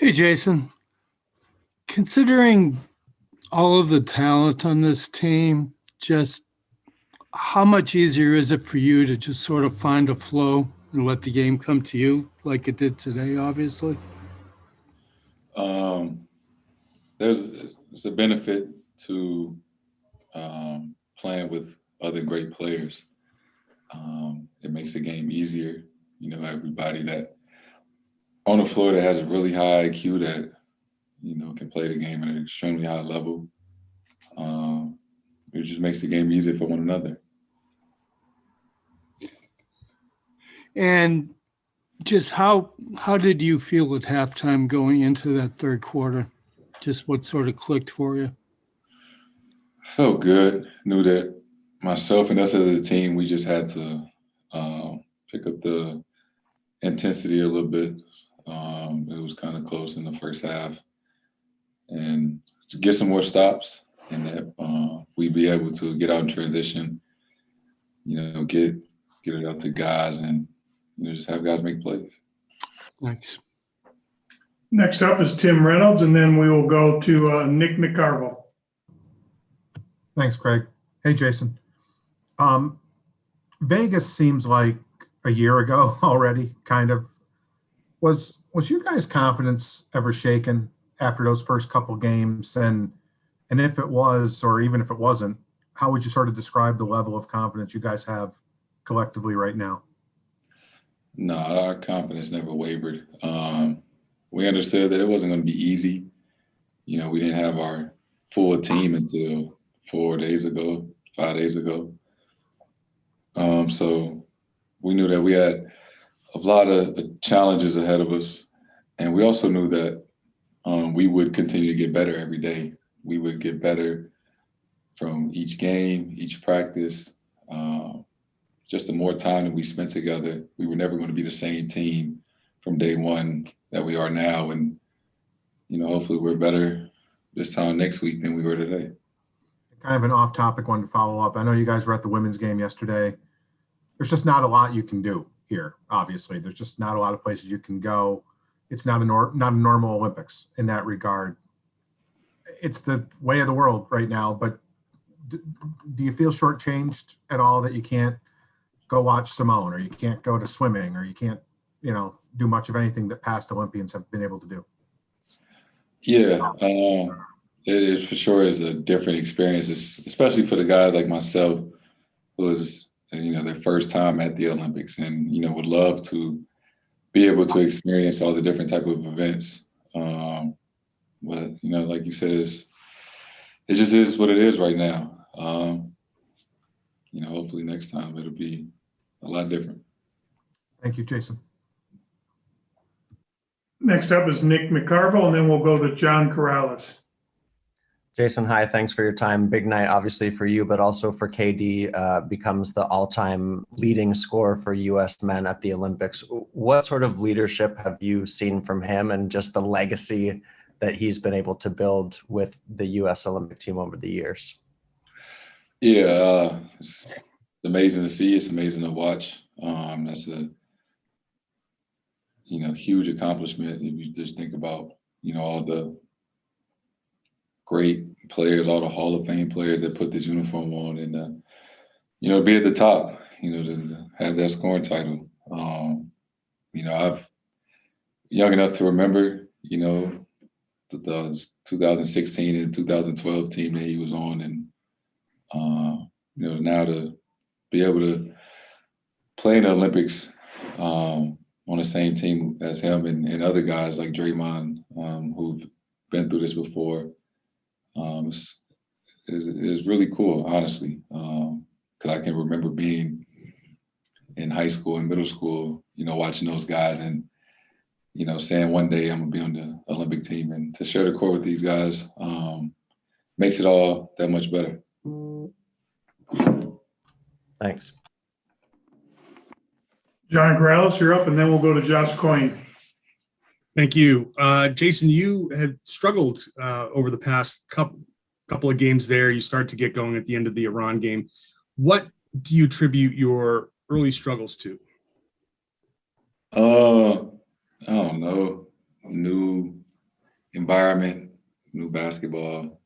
Hey, Jason. Considering all of the talent on this team, just how much easier is it for you to just sort of find a flow and let the game come to you like it did today, obviously? Um, there's a benefit to playing with other great players. It makes the game easier. Everybody that on the floor that has a really high IQ that can play the game at an extremely high level. Um, it just makes the game easier for one another. And just how did you feel at halftime going into that third quarter? Just what sort of clicked for you? Felt good. Knew that myself and us as a team, we just had to pick up the intensity a little bit. It was kind of close in the first half, and to get some more stops, and that we'd be able to get out in transition. Get it out to guys, and just have guys make plays. Thanks. Next up is Tim Reynolds, and then we will go to Nick McCarville. Thanks, Craig. Hey, Jason. Vegas seems like a year ago already, kind of. Was you guys' confidence ever shaken after those first couple games? And if it was, or even if it wasn't, how would you sort of describe the level of confidence you guys have collectively right now? No, our confidence never wavered. We understood that it wasn't going to be easy. We didn't have our full team until 5 days ago. So we knew that we had a lot of challenges ahead of us. And we also knew that we would continue to get better every day. We would get better from each game, each practice. Just the more time that we spent together, we were never going to be the same team from day one that we are now. And, hopefully we're better this time next week than we were today. Kind of an off-topic one to follow up. I know you guys were at the women's game yesterday. There's just not a lot you can do here, obviously. There's just not a lot of places you can go. It's not a normal Olympics in that regard. It's the way of the world right now, but do you feel shortchanged at all that you can't go watch Simone, or you can't go to swimming, or you can't, do much of anything that past Olympians have been able to do? Yeah, it is for sure is a different experience, especially for the guys like myself who was, their first time at the Olympics and, would love to be able to experience all the different type of events. But, like you said, it just is what it is right now. Hopefully next time it'll be a lot different. Thank you, Jason. Next up is Nick McCarville, and then we'll go to John Corrales. Jason, hi. Thanks for your time. Big night, obviously, for you, but also for KD. Becomes the all-time leading scorer for U.S. men at the Olympics. What sort of leadership have you seen from him, and just the legacy that he's been able to build with the U.S. Olympic team over the years? Yeah, it's amazing to see. It's amazing to watch. That's a huge accomplishment if you just think about all the great players, all the Hall of Fame players that put this uniform on, and be at the top. To have that scoring title. I've young enough to remember the 2016 and 2012 team that he was on, and now to be able to play in the Olympics on the same team as him and other guys like Draymond who've been through this before. It's really cool, honestly, because I can remember being in high school and middle school, watching those guys and, saying one day I'm gonna be on the Olympic team, and to share the court with these guys makes it all that much better. Thanks. John Corrales, you're up, and then we'll go to Josh Coyne. Thank you. Jason, you had struggled over the past couple of games there. You started to get going at the end of the Iran game. What do you attribute your early struggles to? I don't know. New environment, new basketball,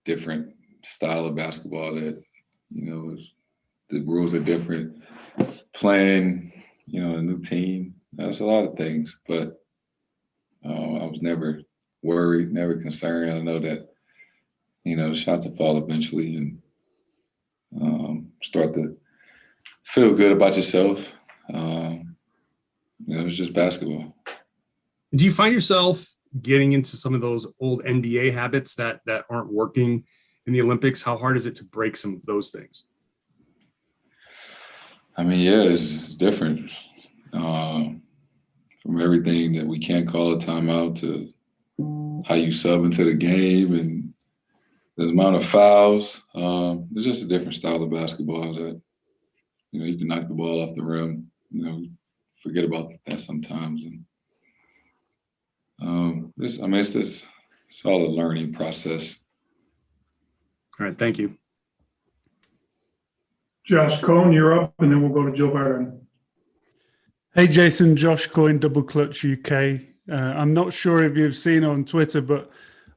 different style of basketball that, the rules are different. Playing, a new team, that's a lot of things. But I was never worried, never concerned. I know that, the shots will fall eventually and start to feel good about yourself. It's just basketball. Do you find yourself getting into some of those old NBA habits that aren't working in the Olympics? How hard is it to break some of those things? I mean, yeah, it's different. From everything that we can't call a timeout to how you sub into the game and the amount of fouls. It's just a different style of basketball that, you can knock the ball off the rim, forget about that sometimes. And it's all a learning process. All right, thank you. Josh Cohn, you're up, and then we'll go to Joe Barton. Hey, Jason, Josh Coyne, Double Clutch UK. I'm not sure if you've seen on Twitter, but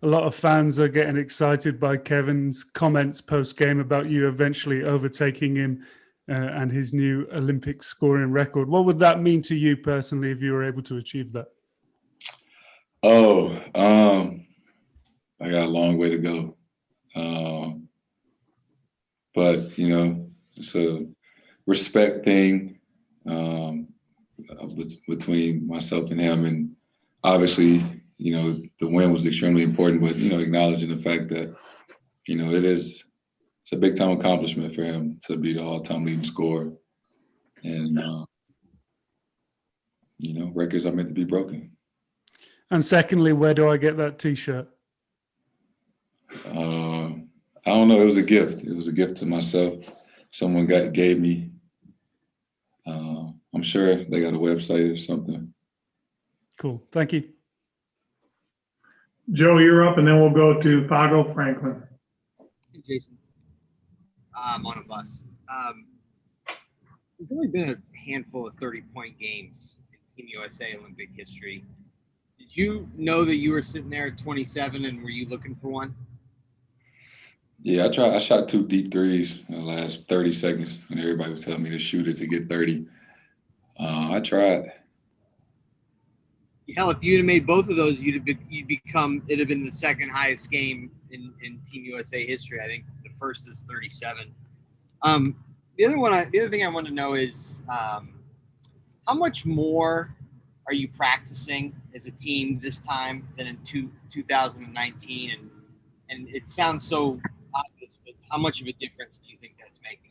a lot of fans are getting excited by Kevin's comments post-game about you eventually overtaking him and his new Olympic scoring record. What would that mean to you personally if you were able to achieve that? I got a long way to go. But, it's a respect thing. Between myself and him, and obviously, the win was extremely important, but acknowledging the fact that, it's a big time accomplishment for him to be the all-time leading scorer, and records are meant to be broken. And secondly, where do I get that T-shirt? I don't know. It was a gift. It was a gift to myself. Someone gave me. I'm sure they got a website or something. Cool. Thank you. Joe, you're up, and then we'll go to Fago Franklin. Hey, Jason. I'm on a bus. There's only been a handful of 30-point games in Team USA Olympic history. Did you know that you were sitting there at 27, and were you looking for one? Yeah, I shot 2 deep threes in the last 30 seconds, and everybody was telling me to shoot it to get 30. I tried. Hell, if you'd have made both of those, it'd have been the second highest game in Team USA history. I think the first is 37. The other thing I want to know is how much more are you practicing as a team this time than in 2019? And it sounds so obvious, but how much of a difference do you think that's making?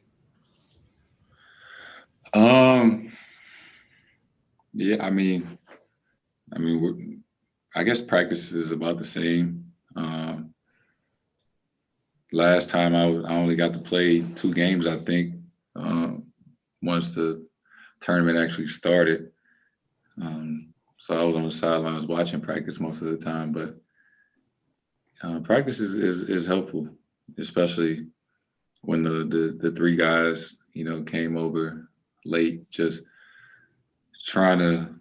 Yeah, I guess practice is about the same. Last time I only got to play 2 games, I think, once the tournament actually started. So I was on the sidelines watching practice most of the time, but practice is helpful, especially when the 3 guys, came over late, just trying to,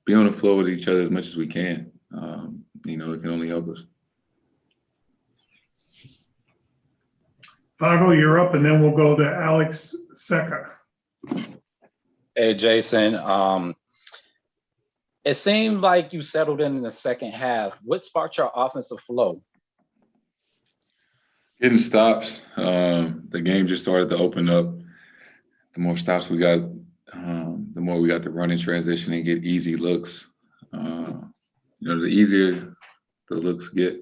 be on the floor with each other as much as we can. It can only help us. Fago, you're up, and then we'll go to Alex Seca. Hey, Jason. It seemed like you settled in the second half. What sparked your offensive flow? Getting stops. The game just started to open up. The more stops we got, the more we got to run in transition and get easy looks. The easier the looks get,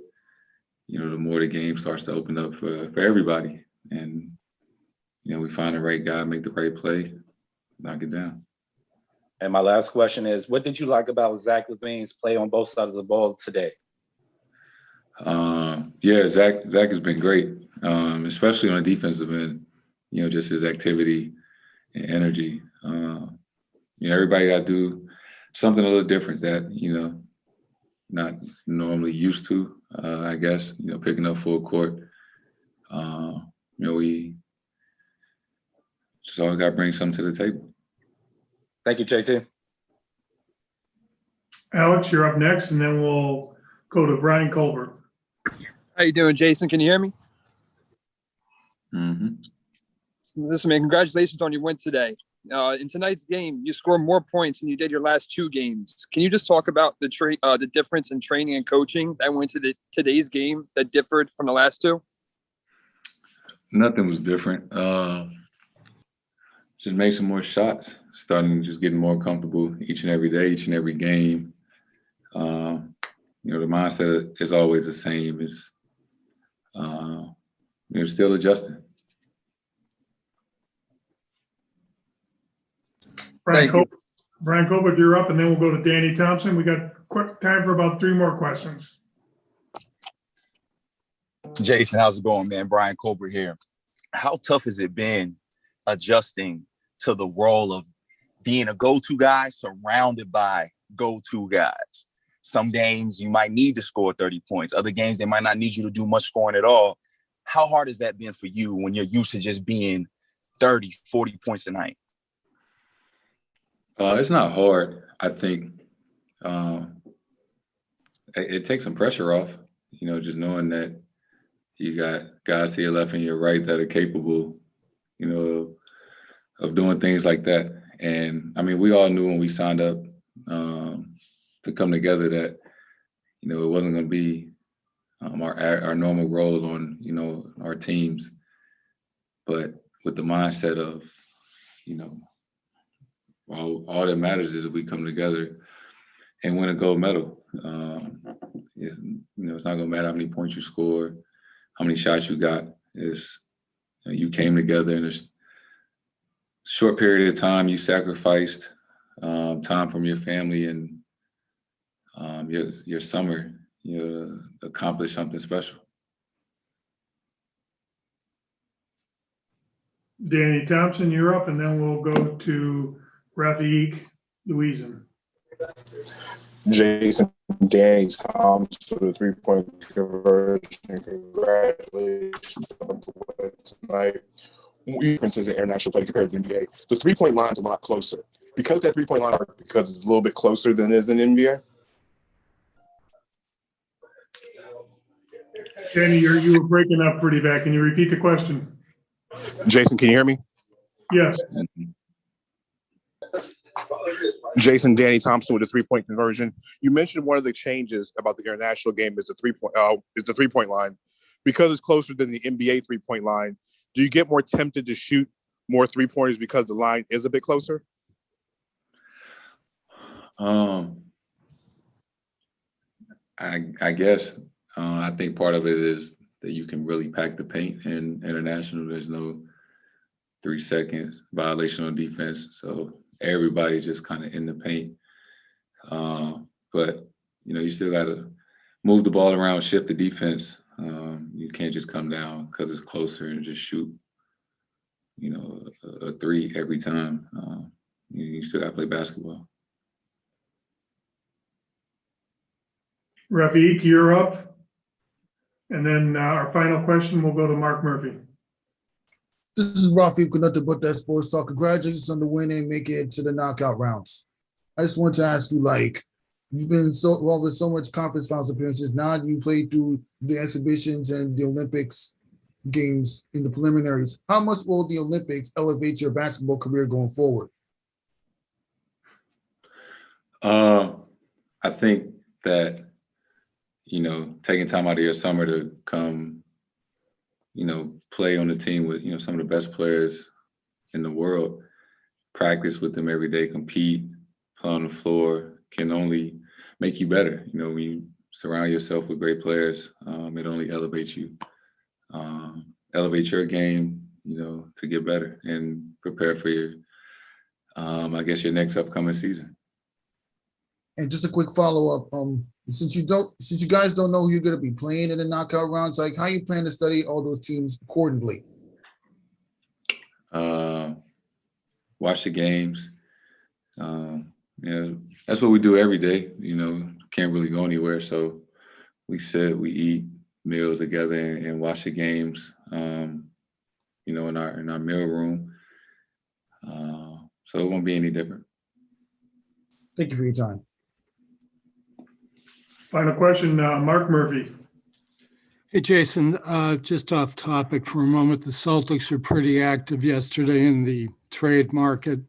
the more the game starts to open up for everybody. And, we find the right guy, make the right play, knock it down. And my last question is, what did you like about Zach LaVine's play on both sides of the ball today? Yeah, Zach has been great, especially on the defensive end. Just his activity and energy. Everybody got to do something a little different that, not normally used to, I guess, picking up full court. We just always got to bring something to the table. Thank you, JT. Alex, you're up next, and then we'll go to Brian Colbert. How you doing, Jason? Can you hear me? Mm-hmm. Listen, man, congratulations on your win today. In tonight's game, you scored more points than you did your last two games. Can you just talk about the difference in training and coaching that went to today's game that differed from the last two? Nothing was different. Just make some more shots. Starting just getting more comfortable each and every day, each and every game. The mindset is always the same. It's still adjusting. Brian Colbert, you're up, and then we'll go to Danny Thompson. We got quick time for about 3 more questions. Jason, how's it going, man? Brian Colbert here. How tough has it been adjusting to the role of being a go-to guy surrounded by go-to guys? Some games you might need to score 30 points. Other games, they might not need you to do much scoring at all. How hard has that been for you when you're used to just being 30, 40 points a night? It's not hard. I think it takes some pressure off, just knowing that you got guys to your left and your right that are capable, of doing things like that. And I mean, we all knew when we signed up to come together that, it wasn't going to be our normal role on, our teams. But with the mindset of, all that matters is that we come together and win a gold medal. It's not going to matter how many points you score, how many shots you got. You came together in a short period of time. You sacrificed time from your family and your summer, to accomplish something special. Danny Thompson, you're up, and then we'll go to Rafiq Louison. Jason, Danny Thompson with a 3-point conversion. Congratulations on the win tonight. Differences in international play compared to the NBA. The 3-point line is a lot closer. Because that 3-point line, because it's a little bit closer than it is in NBA. Danny, you were breaking up pretty bad. Can you repeat the question? Jason, can you hear me? Yes. Jason, Danny Thompson with a 3-point conversion. You mentioned one of the changes about the international game is the 3-point line. Because it's closer than the NBA 3-point line, do you get more tempted to shoot more 3-pointers because the line is a bit closer? I guess. I think part of it is that you can really pack the paint in international. There's no 3 seconds violation on defense. So everybody's just kind of in the paint. But, you still got to move the ball around, shift the defense. You can't just come down because it's closer and just shoot, a 3 every time. You still got to play basketball. Rafiq, you're up. And then our final question will go to Mark Murphy. This is Rafiq with nothing but that sports talk. Congratulations on the win and making it to the knockout rounds. I just want to ask you, you've been involved with so much conference finals appearances. Now you play through the exhibitions and the Olympics games in the preliminaries. How much will the Olympics elevate your basketball career going forward? I think that, taking time out of your summer to come, play on the team with, some of the best players in the world, practice with them every day, compete, play on the floor, can only make you better. When you surround yourself with great players, it only elevates you, elevate your game, to get better and prepare for your, your next upcoming season. And just a quick follow-up, since you guys don't know who you're going to be playing in the knockout rounds, how you plan to study all those teams accordingly? Watch the games. That's what we do every day. Can't really go anywhere, so we sit, we eat meals together and watch the games. In our meal room. So it won't be any different. Thank you for your time. Final question, Mark Murphy. Hey, Jason, just off topic for a moment. The Celtics were pretty active yesterday in the trade market.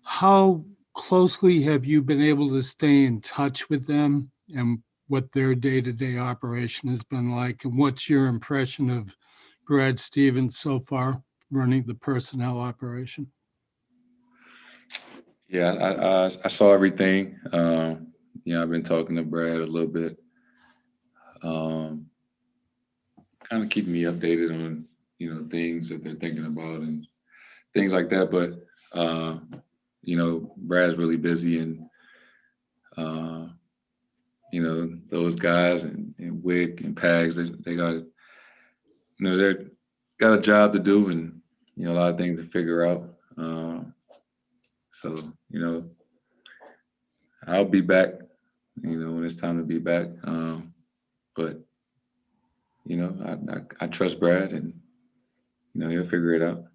How closely have you been able to stay in touch with them and what their day-to-day operation has been like? And what's your impression of Brad Stevens so far running the personnel operation? Yeah, I saw everything. I've been talking to Brad a little bit. Kind of keeping me updated on, things that they're thinking about and things like that. But, Brad's really busy and, those guys and Wick and Pags, they got, they're got a job to do and, a lot of things to figure out. So, I'll be back, when it's time to be back. But, I trust Brad and, he'll figure it out.